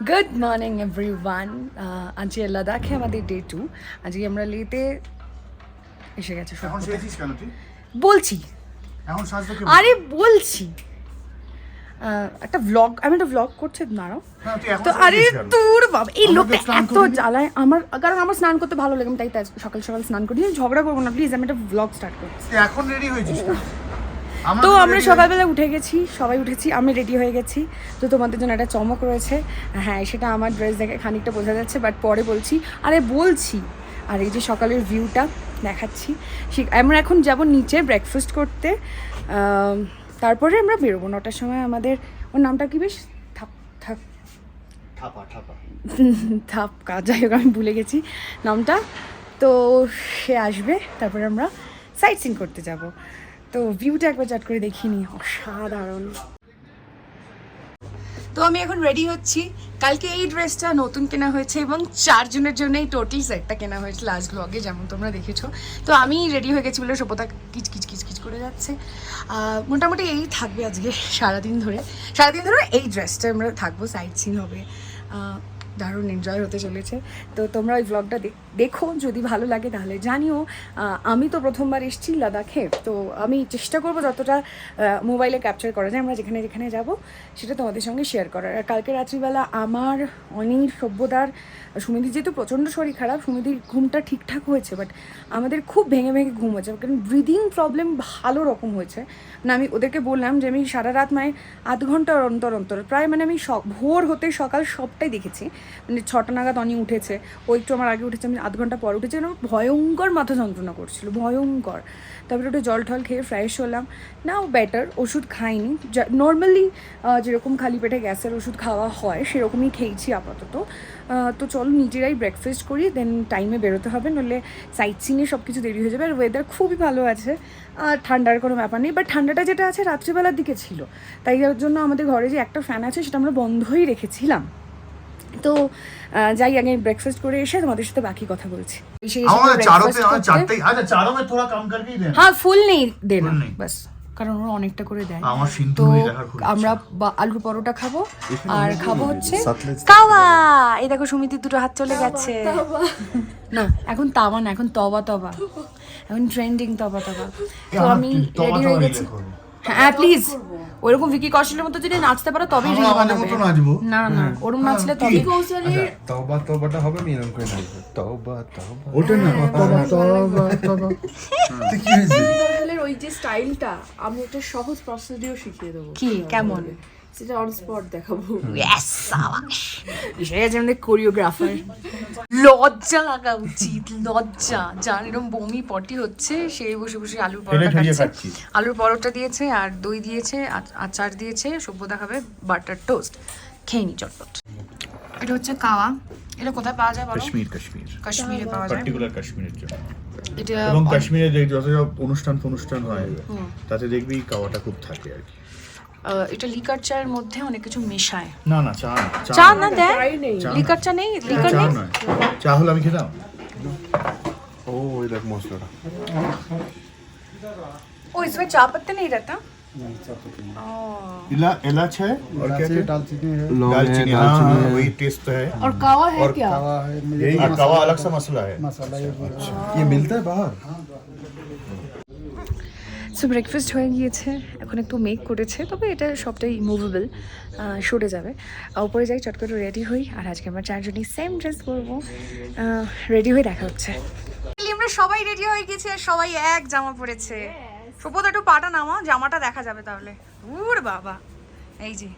Good morning everyone. আজকে লাদাখে আমাদের ডে 2। আজকে আমরা লেতে এসে গেছে। এখন সেজেছিস কেন তুই? বলছি, এখন সাজতে কি? আরে বলছি একটা ব্লগ, আমি একটা ব্লগ করছি দাঁড়াও। তুই এখন তো আরে সেজেছিস কেন? তোর বাবা এই লোকটা স্নান এত করবি? জ্বালায় আমার, কারণ আমার স্নান করতে ভালো লাগে, আমি তাই সকাল সকাল স্নান করি। ঝগড়া করবো না প্লিজ, আমি একটা ব্লগ স্টার্ট করছি। তুই এখন রেডি হয়েছিস কেন? তো আমরা সকালবেলা উঠে গেছি, সবাই উঠেছি, আমি রেডি হয়ে গেছি। তো তোমাদের জন্য একটা চমক রয়েছে। হ্যাঁ, সেটা আমার ড্রেস দেখে খানিকটা বোঝা যাচ্ছে, বাট পরে বলছি। আরে বলছি, আর এই যে সকালের ভিউটা দেখাচ্ছি। আমরা এখন যাব নিচে ব্রেকফাস্ট করতে, তারপরে আমরা বেরোবো 9টার সময়। আমাদের ওর নামটা কি বেশ থাপকা, যাই হোক আমি ভুলে গেছি নামটা। তো সে আসবে, তারপরে আমরা সাইট সিন করতে যাব। তো ভিউটা একবার চাট করে দেখিনি, অসাধারণ। তো আমি এখন রেডি হচ্ছি। কালকে এই ড্রেসটা নতুন কেনা হয়েছে এবং 4 জনের জন্য এই টোটাল সেটটা কেনা হয়েছে লাস্ট ব্লগে, যেমন তোমরা দেখেছো। তো আমি রেডি হয়ে গেছি বলে সভ্যতা কিচকিচ করে যাচ্ছে। মোটামুটি এই থাকবে আজকে সারাদিন ধরে এই ড্রেসটা আমরা থাকবো, সাইট সিন হবে, দারুণ এনজয় হতে চলেছে। তো তোমরা ওই ব্লগটা দেখো, যদি ভালো লাগে তাহলে জানিও। আমি তো প্রথমবার এসেছি লাদাখে, তো আমি চেষ্টা করবো যতটা মোবাইলে ক্যাপচার করা যায় আমরা যেখানে যেখানে যাব সেটা তোমাদের সঙ্গে শেয়ার করার। আর কালকে রাত্রিবেলা আমার অনির, সভ্যতার, সুমিদির যেহেতু প্রচণ্ড শরীর খারাপ, সুমিদির ঘুমটা ঠিকঠাক হয়েছে, বাট আমাদের খুব ভেঙে ভেঙে ঘুম হয়েছে, কারণ ব্রিদিং প্রবলেম ভালো রকম হয়েছে। মানে আমি ওদেরকে বললাম যে আমি সারা রাত মানে 8 ঘন্টা অন্তর অন্তর প্রায়, মানে আমি ভোর হতে সকাল সবটাই দেখেছি। মানে 6টা নাগাদ অনি উঠেছে, ও একটু আমার আগে উঠেছে, আমি 8 ঘন্টা পর উঠেছি। আমার ভয়ঙ্কর মাথা যন্ত্রণা করছিল, ভয়ঙ্কর। তারপরে একটু জল টল খেয়ে ফ্রেশ হলাম, নাও বেটার। ওষুধ খাইনি, নর্মালি যেরকম খালি পেটে গ্যাসের ওষুধ খাওয়া হয় সেরকমই খেয়েছি আপাতত। তো চলো নিজেরাই ব্রেকফাস্ট করি, দেন টাইমে বেরোতে হবে, নইলে সাইট সিনে সব কিছু দেরি হয়ে যাবে। আর ওয়েদার খুবই ভালো আছে, ঠান্ডার কোনো ব্যাপার নেই, বাট ঠান্ডাটা যেটা আছে রাত্রিবেলার দিকে ছিল, তাই জন্য আমাদের ঘরে যে একটা ফ্যান আছে সেটা আমরা বন্ধই রেখেছিলাম। তো যাই, আগে ব্রেকফাস্ট করে এসে তোমাদের সাথে বাকি কথা বলছি। হ্যাঁ, ফুল নেই দেনা, বাস, কারণ ওরা অনেকটা করে দেয়। তো আমরা আলুর পরোটা খাবো, আর খাবো হচ্ছে কাওয়া। এই দেখো সুমিতির দুটো হাত চলে গেছে। না এখন তাওয়া না, এখন তবা, এখন ট্রেন্ডিং তবা। তো আমি রেডি হয়ে গেছি। হ্যাঁ প্লিজ, ওইরকম ভিকি কৌশলের মতো যদি নাচতে পারো তবেই রিল বানাবে। না ওরকম নাচলে তবে তবাটা হবে, আমি এরকম করে নাচবো তবা। ওটা না, তবা। কি হয়েছে? ওই যে স্টাইলটা আমি একটা সহজ প্রসিডিউর শিখিয়ে দেবো। কি কেমন সেটা অন স্পট দেখাবো। ইয়েস, সাবাস। এসে গেছে আমাদের কোরিওগ্রাফার। লজ্জা লাগা উচিত, লজ্জা। যার এরকম বমি পটি হচ্ছে সে বসে বসে আলুর পরোটা খাচ্ছে। আলুর পরোটা দিয়েছে, আর দই দিয়েছে, আচার দিয়েছে। সভ্যতা খাবে বাটার টোস্ট। খেয়ে নি চটপট। এটা হচ্ছে কাওয়া। এটা কোথায় পাওয়া যায় বলো? কাশ্মীরে পাওয়া যায়, পার্টিকুলার কাশ্মীরের জন্য। এটা এবং কাশ্মীরে যে যত সব অনুষ্ঠান হয় তাতে দেখবি কাওয়াটা খুব থাকে আর কি। এটা লিকার চায়ের মধ্যে অনেক কিছু মেশায়। না চা না দেয়, লিকার চা নেই, লিকার নেই। চা হলে আমি খেতাম। ও ওই দেখ মশলাটা। ओ इसमें चाय पत्ती नहीं रहता? इलाच है और क्या क्या? दालचीनी है, दालचीनी, हाँ वही टेस्ट है। और कावा है क्या? कावा है, यही कावा अलग सा मसला है। मसाला ये मिलता है बाहर। সো ব্রেকফাস্ট হয়ে গিয়েছে, এখন একটু মেক করেছে, তবে এটা সবটাই মুভেবল, সরে যাবে। উপরে যাই, চট করে রেডি হই। আর আজকে আমরা 4 জনই সেম ড্রেস পরবো। রেডি হয়ে দেখা হচ্ছে। আমরা সবাই রেডি হয়ে গেছি আর সবাই এক জামা পরেছে। সভ্যতা একটু পাটা নামা, জামাটা দেখা যাবে তাহলে। উর বাবা, এই যে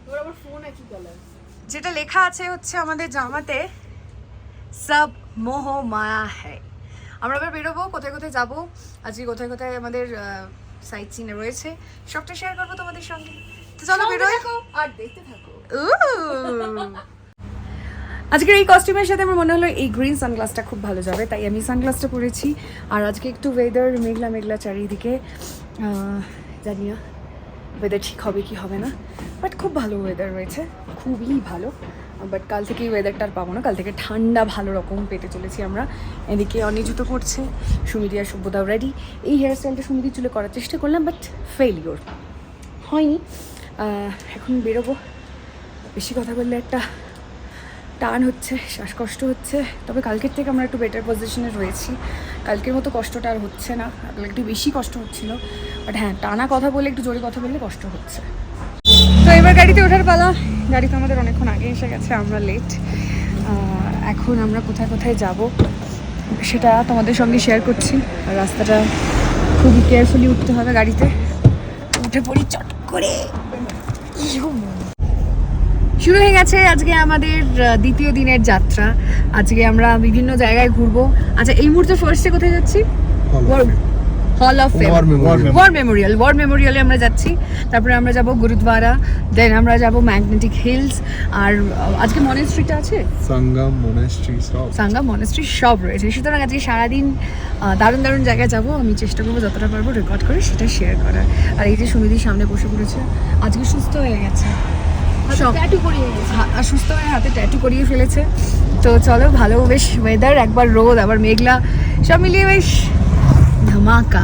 যেটা লেখা আছে হচ্ছে আমাদের জামাতে, সব মোহ মায়া হ্যায়। আমরা এবার বেরোবো, কোথায় কোথায় যাবো, আজকে কোথায় কোথায় আমাদের সাইট সিনে রয়েছে, সবটা শেয়ার করবো তোমাদের সঙ্গে। তো চলো বেরোই আর দেখতে থাকো। আজকের এই কস্টিউমের সাথে আমার মনে হলো এই গ্রিন সানগ্লাসটা খুব ভালো যাবে, তাই আমি সানগ্লাসটা পরেছি। আর আজকে একটু ওয়েদার মেঘলা মেঘলা চারিদিকে, জানি না ওয়েদার ঠিক হবে কি হবে না, বাট খুব ভালো ওয়েদার রয়েছে, খুবই ভালো। বাট কাল থেকে এই ওয়েদারটা আর পাবো না, কাল থেকে ঠান্ডা ভালো রকম পেতে চলেছি আমরা। এদিকে অনেক জুতো পড়ছে, সুমিদি আর সভ্যতাও রেডি। এই হেয়ার স্টাইলটা সুমিদির চুলে করার চেষ্টা করলাম, বাট ফেইলিওর হয়নি। এখন বেরোবো, বেশি কথা বললে একটা টান হচ্ছে, শ্বাসকষ্ট হচ্ছে, তবে কালকের থেকে আমরা একটু বেটার পজিশনে রয়েছি। কালকের মতো কষ্টটা আর হচ্ছে না, একটু বেশি কষ্ট হচ্ছিল, বাট হ্যাঁ টানা কথা বলে একটু জোরে কথা বললে কষ্ট হচ্ছে। তো এবার গাড়িতে ওঠার পালা। গাড়ি তো আমাদের অনেকক্ষণ আগে এসে গেছে, আমরা লেট। এখন আমরা কোথায় কোথায় যাব সেটা তোমাদের সঙ্গে শেয়ার করছি। আর রাস্তাটা খুবই কেয়ারফুলি উঠতে হবে গাড়িতে। উঠে পড়ি চট করে। শুরু হয়ে গেছে আজকে আমাদের দ্বিতীয় দিনের যাত্রা। আজকে আমরা বিভিন্ন জায়গায় ঘুরবো। আচ্ছা এই মুহূর্তে ফার্স্টে কোথায় যাচ্ছি? হল অফ ফেম, ওয়ার মেমোরিয়ালে আমরা যাচ্ছি। তারপরে আমরা যাব গুরুদ্বারা, দেন আমরা যাব ম্যাগনেটিক হিলস, আর আজকে মনেস্ট্রিটা আছে, সাঙ্গাম মনেস্ট্রি সব রয়েছে। সুতরাং আজকে সারাদিন দারুণ দারুণ জায়গায় যাব। আমি চেষ্টা করবো যতটা পারবো রেকর্ড করে সেটা শেয়ার করার। আর এই যে সুমিদির সামনে বসে পড়েছে, আজকে সুস্থ হয়ে গেছে, সুস্থ হয়ে হাতে ট্যাটু করিয়ে ফেলেছে। তো চলো, ভালো বেশ ওয়েদার, একবার রোদ আবার মেঘলা, সব মিলিয়ে বেশ ধামাকা।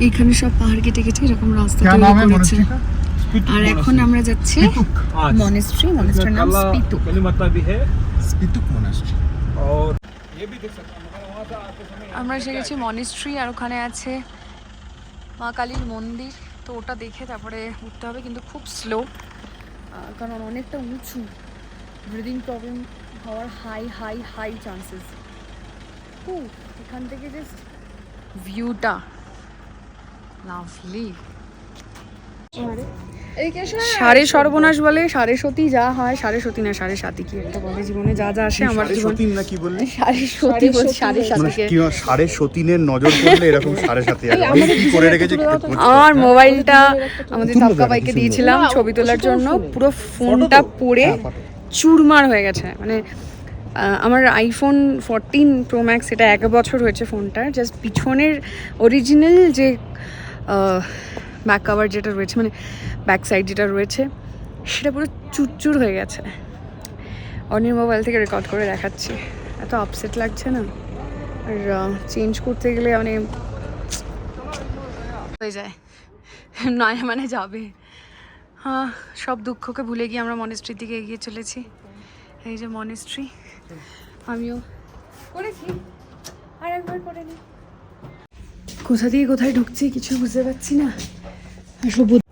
এখানে সব পাহাড় কেটে কেটে এরকম রাস্তা তৈরি করেছে। আর এখন আমরা যাচ্ছি মনেস্ট্রি, মনেস্ট্রির নাম স্পিতুক। আমরা এসে গেছি মনেস্ট্রি, আর ওখানে আছে মা কালীর মন্দির। তো ওটা দেখে তারপরে উঠতে হবে, কিন্তু খুব স্লো, কারণ অনেকটা উঁচু। ব্রিদিং প্রবলেম হওয়ার হাই হাই হাই চান্সেস। এখান থেকে জাস্ট ভিউটা লাভলি। সাড়ে সর্বনাশ বলে, সাড়ে সতী যা হয়, সাড়ে সতী না সাড়ে সাথী কি একটা বলে, জীবনে যা যা আসে আমার জীবনে না কি বললি, সাড়ে সতী বলে, সাড়ে সাথী কি সাড়ে সতীনের নজর পড়লে এরকম সাড়ে সাথে আমি কি করে রেখেছি। আমার মোবাইলটা আমাদের ধাক্কা বাইকে দিয়েছিলাম ছবি তোলার জন্য, পুরো ফোনটা পড়ে চুরমার হয়ে গেছে। মানে আমার আইফোন 14 প্রো ম্যাক্স, এটা 1 বছর হয়েছে ফোনটার। জাস্ট পিছনের অরিজিনাল যে ব্যাক কভার যেটা রয়েছে, মানে ব্যাক সাইড যেটা রয়েছে, সেটা পুরো চুরচুর হয়ে গেছে। অন্যের মোবাইল থেকে রেকর্ড করে দেখাচ্ছি, এত আপসেট লাগছে না। আর চেঞ্জ করতে গেলে মানে হয়ে যায়, নয় মানে যাবে। হ্যাঁ, সব দুঃখকে ভুলে গিয়ে আমরা মনেস্ট্রির দিকে এগিয়ে চলেছি। এই যে মনেস্ট্রি, আমিও করেছি, আর একবার করে নিই। কোথা দিয়ে কোথায় ঢুকছি কিছু বুঝতে পারছি না।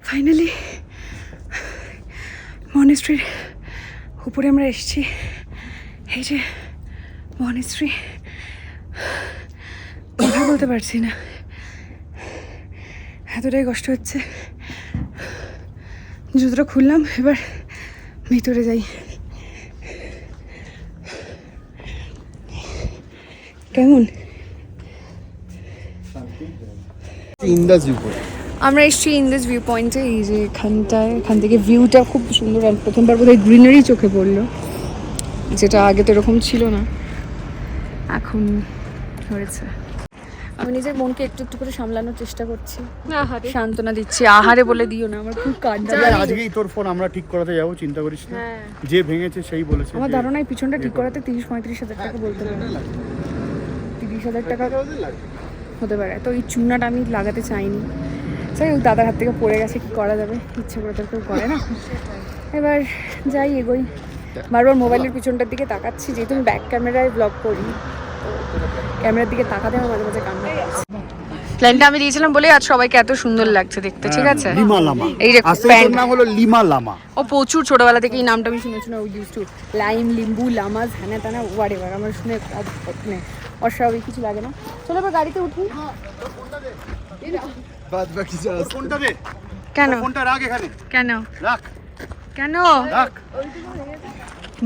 ফাইনালি মনেস্ট্রির উপরে আমরা এসেছি। এই যে মনেস্ট্রি, কথা বলতে পারছি না, এতটাই কষ্ট হচ্ছে। জুতোটা খুললাম, এবার ভিতরে যাই। কেমন? আমরা এসেছি ইন্দাস ভিউ পয়েন্টে। এই যে এখানটায়, এখান থেকে ভিউটা খুব সুন্দর। আর প্রথমবার বোধহয় গ্রিনারি চোখে পড়লো, যেটা আগে তো এরকম ছিল না, এখন হয়েছে। আমি নিজের মনকে একটু একটু করে সামলানোর চেষ্টা করছি, সান্ত্বনা দিচ্ছি। আহারে বলে দিও না, আমার খুব কান্না। আজকেই তোর ফোন আমরা ঠিক করাতে যাবো, চিন্তা করিস না। যে ভেঙেছে সেই বলেছে। আমার ধারণা এই পিছনটা ঠিক করাতে 30-35 হাজার টাকা বলতে পারে, 30,000 টাকা হতে পারে। তো এই চূনাটা আমি লাগাতে চাইনি। যাই হোক, দাদার হাত থেকে পড়ে গেছে, কি করা যাবে, ইচ্ছে করে তো কেউ করে না। এবার যাই, এগোই। বারবার মোবাইলের পিছনটার দিকে তাকাচ্ছি, যেহেতু আমি ব্যাক ক্যামেরায় ব্লগ করি, ক্যামেরার দিকে তাকাতে আমার মাঝে মাঝে কান্না পাচ্ছে। প্ল্যানটা আমি দিয়েছিলাম বলে আজ সবাইকে এত সুন্দর লাগছে দেখতে, ঠিক আছে? লিমা লামা, এই যে প্যান্ট নাম হলো লিমা লামা। ও প্রচুর ছোটবেলা থেকে এই নামটা আমি শুনেছি না, ওই ইউজ টু লাইম, লিম্বু, লামাজ, হ্যানা তানা, ওয়ারেভার। আমার শুনে মানে অস্বাভাবিক কিছু লাগে না। চলো এবার গাড়িতে উঠি। ফোনটা দে। কেন? ফোনটা রাখ এখানে। কেন রাখ। কেন রাখ।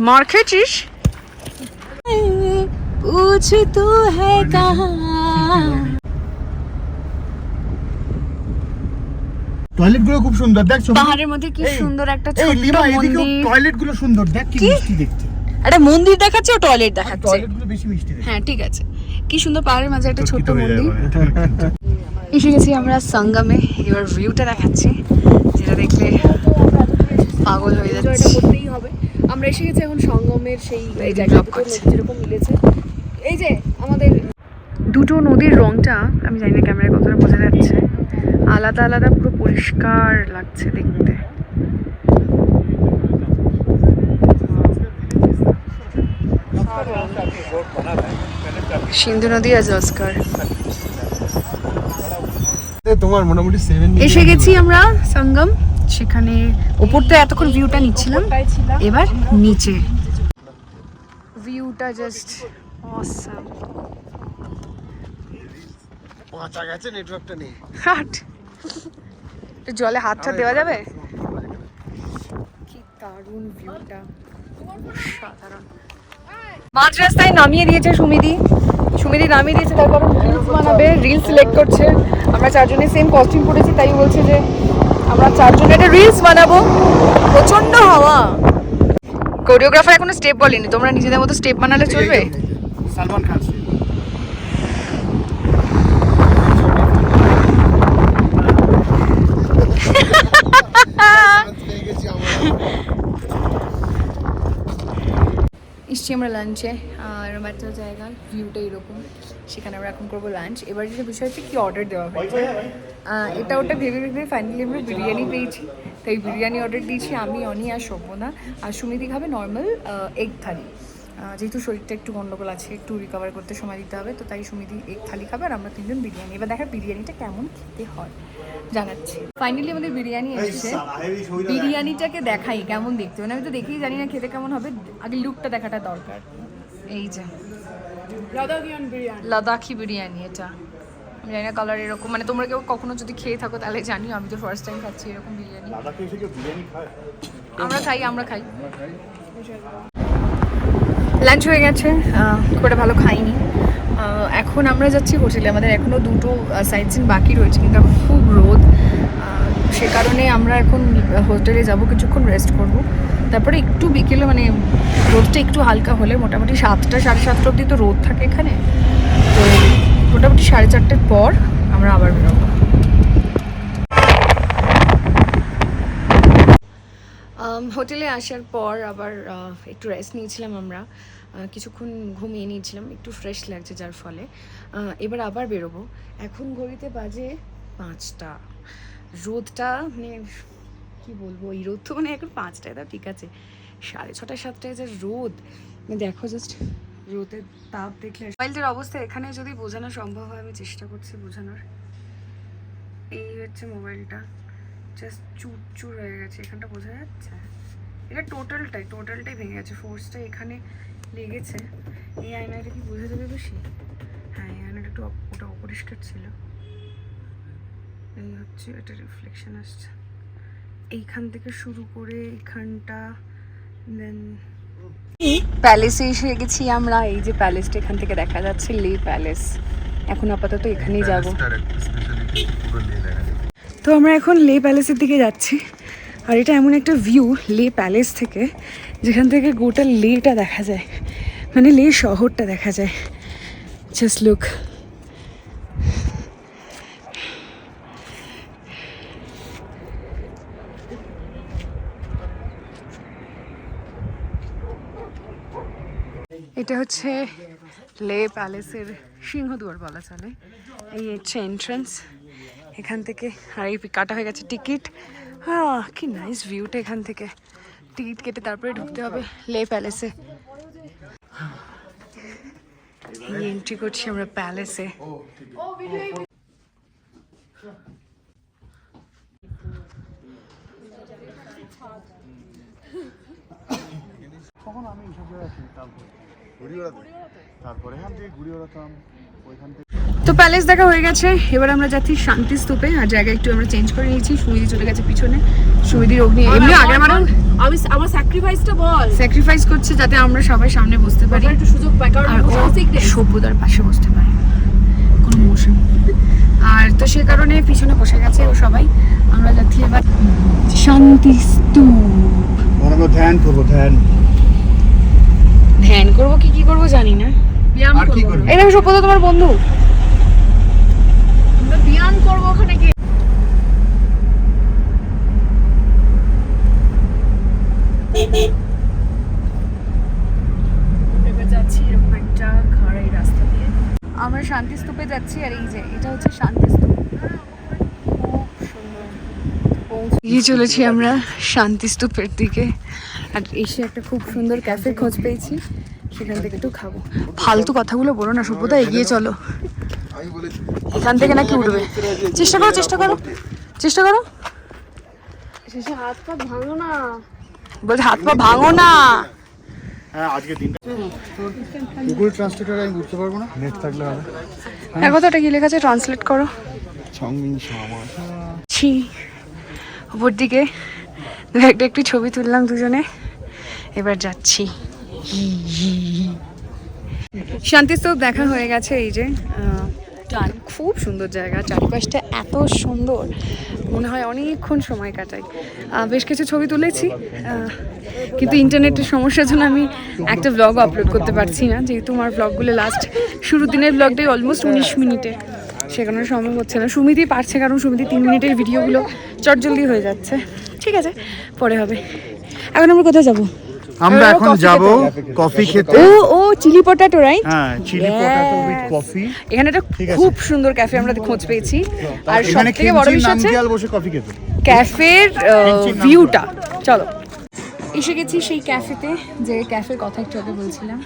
মার খেয়েছিস? पूछ तू है कहाँ। টয়লেট গুলো খুব সুন্দর, দেখ পাহাড়ের মধ্যে কি সুন্দর একটা ছোট্ট মন্দির। টয়লেট গুলো সুন্দর, দেখ কি মিষ্টি দেখতে। একটা মন্দির দেখাচ্ছে ও টয়লেট দেখাচ্ছে। টয়লেট গুলো বেশি মিষ্টি দেখতে। হ্যাঁ ঠিক আছে, কি সুন্দর পাহাড়ের মাঝে একটা ছোট্ট মন্দির। এসে গেছি আমরা সঙ্গমে। এবার ভিউটা দেখাচ্ছি, যেটা দেখলে পাগল হয়ে যাচ্ছে। করতেই হবে। আমরা এসে গেছি এখন সঙ্গমের সেই জায়গাটা, যেরকম মিলেছে। এই যে আমাদের দুটো নদীর রংটা, আমি জানি না ক্যামেরায় কতটা বোঝা যাচ্ছে, আলাদা আলাদা পুরো পরিষ্কার লাগছে দেখতে। সিন্ধু নদী আর জস্কর। তোমার মোটামুটি 7 এসে গেছি আমরা সঙ্গম, সেখানে ওপর তো এতক্ষণ ভিউটা নিচ্ছিলাম, এবার নিচে ভিউটা জাস্ট অসাম। পচা গেছে, নেটওয়ার্কটা নেই। হাট জলে হাতটা দেওয়া যাবে? কি দারুণ ভিউটা, সাধারণ। মাঝ রাস্তায় নামিয়ে দিয়েছে সুমিদি নামিয়ে দিয়েছে, তার কারণ রিলস বানাবে, রিলস সিলেক্ট করছে। আমরা চারজনে সেম কস্টিউম পরেছি, তাই বলছে যে আমরা চারজনে একটা রিলস বানাবো। প্রচন্ড হাওয়া। কোরিওগ্রাফার এখনো স্টেপ বলেনি, তোমরা নিজেদের মতো স্টেপ বানালে চলবে? সালমান খান এসছি আমরা লাঞ্চে, আর একটা জায়গা ভিউটা এরকম, সেখানে আমরা এখন করবো লাঞ্চ। এবার যেটা বিষয় হচ্ছে কি অর্ডার দেওয়া হয়েছে, এটা ওটা ভেবে ভেবে ফাইনালি আমরা বিরিয়ানি পেয়েছি, তাই বিরিয়ানি অর্ডার দিয়েছি আমি, অনি আর শোভনা। আর সুমিদি খাবে নর্মাল এগ থালি, যেহেতু শরীরটা একটু গন্ডগোল আছে, একটু রিকভার করতে সময় দিতে হবে, তো তাই সুমিদি এগ থালি খাবে আর আমরা তিনজন বিরিয়ানি। এবার দেখা বিরিয়ানিটা কেমন খেতে হয় জানাচ্ছি। ফাইনালি আমাদের বিরিয়ানি এসেছে, বিরিয়ানিটাকে দেখাই কেমন দেখতে, মানে আমি তো দেখেই জানি না খেতে কেমন হবে, আগে লুকটা দেখাটা দরকার। এই যে লাদাখি বিরিয়ানি, এটা আমি জানি না কালার এরকম, মানে তোমরা কেউ কখনো যদি খেয়ে থাকো তাহলে জানিও, আমি তো ফার্স্ট টাইম খাচ্ছি এরকম বিরিয়ানি। আমরা খাই। লাঞ্চ হয়ে গেছে, খুব একটা ভালো খাইনি। এখন আমরা যাচ্ছি হোটেলে, আমাদের এখনও দুটো সাইট সিন বাকি রয়েছে, কিন্তু এখন খুব রোদ, সে কারণে আমরা এখন হোটেলে যাব, কিছুক্ষণ রেস্ট করব, তারপরে একটু বিকেলে মানে রোদটা একটু হালকা হলে, মোটামুটি 7টা সাড়ে 7টা অবধি তো রোদ থাকে এখানে, তো মোটামুটি 4:30টার পর আমরা আবার বেরোবো। হোটেলে আসার পর আবার একটু রেস্ট নিয়েছিলাম আমরা, কিছুক্ষণ ঘুমিয়ে নিয়েছিলাম, একটু ফ্রেশ লাগছে যার ফলে এবার আবার বেরোবো। এখন ঘড়িতে বাজে 5টা, রোদটা মানে কী বলবো, এই রোদ তো মানে এখন 5টায় তো ঠিক আছে, 6:30 7টায় যে রোদ, দেখো জাস্ট রোদের তাপ দেখলে। মোবাইলটার অবস্থা এখানে যদি বোঝানো সম্ভব হয়, আমি চেষ্টা করছি বোঝানোর। এই হচ্ছে মোবাইলটা, জাস্ট চুরচুর হয়ে গেছে, এখানটা বোঝা যাচ্ছে, এটা টোটালটাই ভেঙে গেছে, ফোর্সটা এখানে লেগেছে। এই আয়নাটা কি বোঝা যাবে বেশি? হ্যাঁ, এই আয়নাটা একটু ওটা অপরিষ্কার ছিল, এই হচ্ছে এটা রিফ্লেকশন আসছে এইখান থেকে শুরু করে এইখানটা। দেন প্যালেসে এসে গেছি আমরা, এই যে প্যালেসটা এখান থেকে দেখা যাচ্ছে, লে প্যালেস। এখন আপাতত এখানেই যাব। তো আমরা এখন লে প্যালেসের দিকে যাচ্ছি, আর এটা এমন একটা ভিউ লে প্যালেস থেকে, যেখান থেকে গোটা লেটা দেখা যায়, মানে লে শহরটা দেখা যায়। Just look. এটা হচ্ছে লে প্যালেসের সিংহদুয়ার বলা চলে, এই হচ্ছে এন্ট্রান্স এখান থেকে, আর এই কাটা হয়ে গেছে টিকিট। কি নাইস ভিউটা এখান থেকে, টিকিট কেটে তারপরে ঢুকতে হবে লে প্যালেসে। এন্ট্রি করছি আমরা প্যালেসে। তো প্যালেস দেখা হয়ে গেছে, এবার আমরা যাচ্ছি শান্তি স্তূপে, আর জায়গা একটু আমরা চেঞ্জ করে নিয়েছি। সুমিদি চলে গেছে পিছনে, সুমিদির অগ্নি এমনি আগের বার আমি আমার স্যাক্রিফাইসটা বল, স্যাক্রিফাইস করছে যাতে আমরা সবাই সামনে বসতে পারি, একটু সুযোগ পাই, কারণ সভ্যতার পাশে বসতে পারি, কোনো মোশন। আর তো সে কারণে পিছনে বসে গেছে ও সবাই। আমরা যাচ্ছি এবার শান্তি স্তূপ। আমরা ধ্যান করবো, ধ্যান করবো কি করবো জানি না। আর কি করবো? এই দেখো সভ্যতা তোমার বন্ধু, আমরা ধ্যান করবো ওখানে গিয়ে। এবার যাচ্ছি এরকম একটা খাড়াই রাস্তা দিয়ে, আমরা শান্তি স্তূপে যাচ্ছি। আর এই যে এটা হচ্ছে শান্তি স্তূপ, খুব এগিয়ে চলেছি আমরা শান্তিস্তূপের দিকে, আর এসে একটা খুব সুন্দর ক্যাফে খোঁজ পেয়েছি, সেখান থেকে একটু খাবো। ফালতু কথাগুলো বলো না সভ্যতা, এগিয়ে চলো। এখান থেকে নাকি উঠবে, চেষ্টা করো চেষ্টা করো চেষ্টা করো, শেষে হাত পা ভাঙো না। বলছে হাত পা ভাঙো না। হ্যাঁ আজকে দিনটা গুগল ট্রান্সলেটর আমি বুঝতে পারবো না, নেট থাকলে হবে। এক কথাটা কি লেখা আছে ট্রান্সলেট করো। সংমিন সামা ছি, উপর দিকে একটা একটু ছবি তুললাম দুজনে, এবার যাচ্ছি। শান্তিস্তূপ দেখা হয়ে গেছে, এই যে টান, খুব সুন্দর জায়গা, চারিপাশটা এত সুন্দর, মনে হয় অনেকক্ষণ সময় কাটাই। বেশ কিছু ছবি তুলেছি, কিন্তু ইন্টারনেটের সমস্যার জন্য আমি একটা ব্লগ আপলোড করতে পারছি না, যেহেতু আমার ব্লগগুলো লাস্ট শুরু দিনের ব্লগটাই অলমোস্ট 19 মিনিটে, সেখানে সম্ভব হচ্ছে না। সুমিতি পারছে, কারণ সুমিতি 3 মিনিটের ভিডিওগুলো চটজলদি হয়ে যাচ্ছে। ঠিক আছে, পরে হবে। এখন আমরা কোথায় যাবো? আমরা এখন যাব কফি খেতে। ও চিলি পটাটো, রাইট? হ্যাঁ, চিলি পটাটো উইথ কফি। এখানে একটা খুব সুন্দর ক্যাফে আমরা খোঁজ পেয়েছি, আর সবথেকে বড় বিষয় হচ্ছে বসে কফি খেতে, ক্যাফের ভিউটা। চলো, এসে গেছি সেই ক্যাফেতে, যে ক্যাফের কথা একটু আগে বলছিলাম।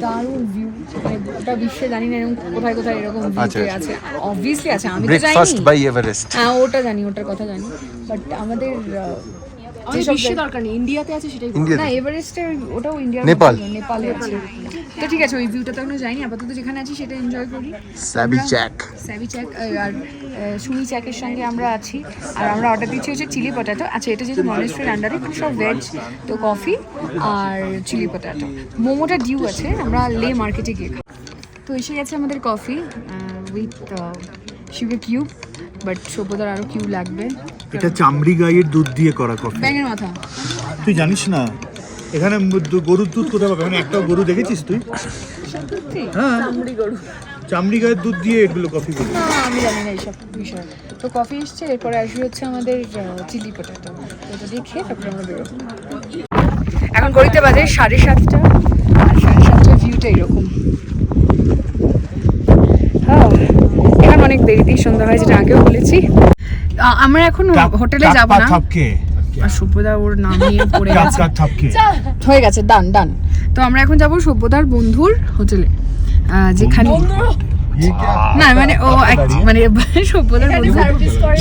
দারুণ ভিউ, মানে ওটা বিশ্বে জানি না এরকম কোথায় কোথায় এরকম ভিউ আছে, অবভিয়াসলি আছে, আমি তো জানি। Breakfast by Everest. হ্যাঁ ওটা জানি, ওটার কথা জানি, বাট আমাদের যেসব বিশ্বে দরকার নেই, ইন্ডিয়াতে আছে সেটাই বলো। না, এভারেস্টে ওটাও ইন্ডিয়ার নেপালে আছে। তো ঠিক আছে, ওই ভিউটা তো এখনো যাইনি, আপাতত যেখানে আছি সেটা এনজয় করি। সাবি চ্যাক আর সুমি চ্যাকের সঙ্গে আমরা আছি, আর আমরা অর্ডার দিচ্ছি হচ্ছে চিলি পটাটো। আচ্ছা, এটা যেহেতু মনেস্ট্রির আন্ডারে, সব ভেজ, তো কফি আর চিলি পটাটো। মোমোটা ডিউ আছে, আমরা লে মার্কেটে গিয়ে খাবো। তো এসে গেছে আমাদের coffee with sugar cube, but সভ্যতার আরও কিউব লাগবে। এটা চামড়ি গাইয়ের দুধ দিয়ে করা কফি। ব্যাঙের মাথা, তুই জানিস না এখানে গরুর দুধ কোথায় পাবে? এখানে একটাও গরু দেখেছিস তুই? হ্যাঁ, চামড়ি গায়ের দুধ দিয়ে এগুলো কফি গুলো। না আমি জানি না এইসব বিষয়। তো কফি এসছে, এরপরে আসবে হচ্ছে আমাদের চিলি পটাটো। তো এটা দিয়ে খেয়ে তারপরে আমরা বেরোবো। এখন ঘড়িতে বাজে 7:30, আর 7:30 ভিউটা এরকম। হ্যাঁ, এখন অনেক দেরিতেই সন্ধ্যা হয়, যেটা আগেও বলেছি। আমরা এখন হোটেলে যাব না, আর সভ্যদা ওর নাম নিয়ে পড়ে গেছে। হয়ে গেছে, ডান। তো আমরা এখন যাব সভ্যদার বন্ধুর হোটেলে, যেখানে না মানে ও মানে সভ্যতার বন্ধু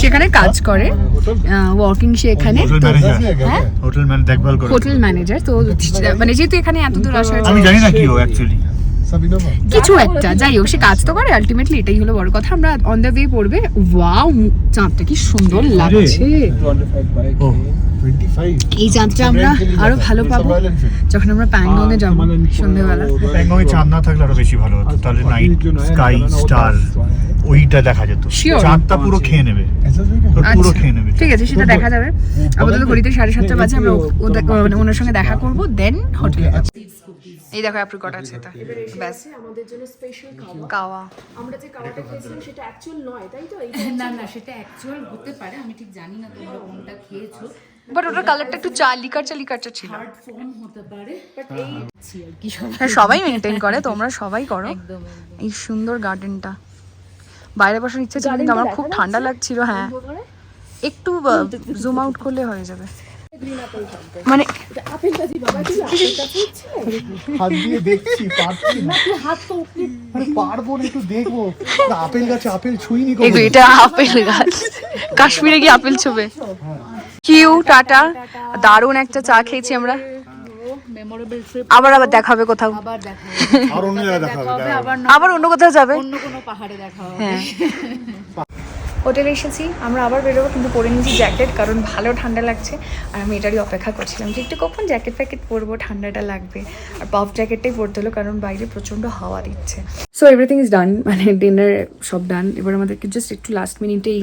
সেখানে কাজ করে, ওয়ার্কিং সে এখানে হোটেল ম্যানেজার। তো মানে যেহেতু এখানে এত দূর আসা হয়েছে, আমি জানি না কি ও অ্যাকচুয়ালি কিছু একটা, যাই হোক সে কাজ তো করে, আলটিমেটলি এটাই হলো বড় কথা। আমরা অন দ্য ওয়ে পড়বে। ওয়াও, চাঁদটা কি সুন্দর লাগছে। এই চাঁদটা আমরা আরো ভালো পাবো যখন আমরা প্যাংগং এ যাবো সন্ধ্যেবেলা। প্যাংগং এ চাঁদ না থাকলে আরো বেশি ভালো হতো, তাহলে নাইট স্কাই স্টার ওইটা দেখা যেত। চাঁদটা পুরো খেয়ে নেবে, পুরো খেয়ে নেবে। ঠিক আছে, সেটা দেখা যাবে। আপাতত ঘড়িতে 7:30 বাজে, আমরা ওনার সঙ্গে দেখা করবো, দেন হোটেলে। এই দেখো অ্যাপ্রিকট আছে, এটা ব্যাস আমাদের জন্য স্পেশাল কাওয়া। আমরা যে কাওয়াটা খেয়েছিলাম সেটা অ্যাকচুয়াল নয়, তাই তো? না সেটা অ্যাকচুয়াল হতে পারে, আমি ঠিক জানি না তোমরা কোনটা খেয়েছো। বাট ওটার কালারটা একটু লিকারচা ছিল। ফোন হতে পারে, বাট এই হ্যাঁ, সবাই মেনটেন করে, তোমরা সবাই করো। এই সুন্দর গার্ডেনটা, বাইরে বসার ইচ্ছা ছিল, কিন্তু আমার খুব ঠান্ডা লাগছিল। হ্যাঁ, একটু জুম আউট করলে হয়ে যাবে। মানে আপেলটা দি বাবা, তুই আপেলটা খাচ্ছিস? হাত দিয়ে দেখছি, পারছি না। হাত তো আরে পারবো না, একটু দেখবো। আপেল গাছে আপেল ছুঁইনি এই কখনো। এটা আপেল গাছ, কাশ্মীরে গিয়ে আপেল ছবে। কিউ টাটা, দারুণ একটা চা খেয়েছি আমরা। Memorable trip. আবার দেখা হবে কোথাও, আবার দেখা হবে, আর অন্য জায়গায় দেখা হবে। আবার অন্য কোথাও যাবে। অন্য কোনো পাহাড়ে দেখা হবে। হ্যাঁ, হোটেলে এসেছি, আমরা আবার বেরোবো, কিন্তু পরে নিয়েছি জ্যাকেট, কারণ ভালো ঠান্ডা লাগছে। আর আমি এটারই অপেক্ষা করছিলাম যে একটু কখন জ্যাকেট ফ্যাকেট পরবো, ঠান্ডাটা লাগবে। আর পাফ জ্যাকেটটাই পরতে হলো, কারণ বাইরে প্রচণ্ড হাওয়া দিচ্ছে। সো এভরিথিং ইজ ডান, মানে ডিনার সব ডান। এবার আমাদেরকে জাস্ট একটু লাস্ট মিনিটেই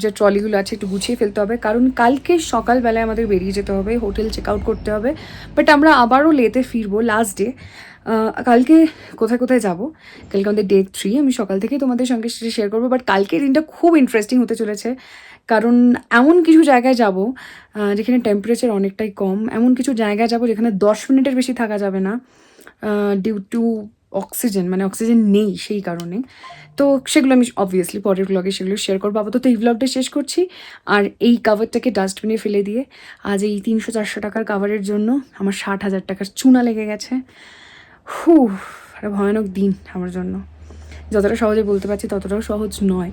যে ট্রলিগুলো আছে একটু গুছিয়ে ফেলতে হবে, কারণ কালকে সকালবেলায় আমাদের বেরিয়ে যেতে হবে, হোটেল চেক আউট করতে হবে। বাট আমরা আবারও লেতে ফিরবো লাস্ট ডে। কালকে কোথায় কোথায় যাব, কালকে আমাদের ডে 3, আমি সকাল থেকেই তোমাদের সঙ্গে সেটা শেয়ার করবো। বাট কালকের দিনটা খুব ইন্টারেস্টিং হতে চলেছে, কারণ এমন কিছু জায়গায় যাব যেখানে টেম্পারেচার অনেকটাই কম, এমন কিছু জায়গায় যাব যেখানে 10 মিনিটের বেশি থাকা যাবে না, ডিউ টু অক্সিজেন, মানে অক্সিজেন নেই সেই কারণে। তো সেগুলো আমি অবভিয়াসলি পরের ব্লগে সেগুলো শেয়ার করবো। আপাতত এই ব্লগটা শেষ করছি। আর এই কাভারটাকে ডাস্টবিনে ফেলে দিয়ে আজ এই 300-400 টাকার কাভারের জন্য আমার 60,000 টাকার চুনা লেগে গেছে। একটা ভয়ানক দিন আমার জন্য। যতটা সহজে বলতে পারছি ততটাও সহজ নয়।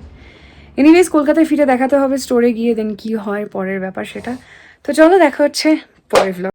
এনিওয়েজ কলকাতায় ফিরে দেখাতে হবে স্টোরে গিয়ে, দেন কি হয় পরের ব্যাপার সেটা। তো চলো দেখা হচ্ছে পরের ব্লগ।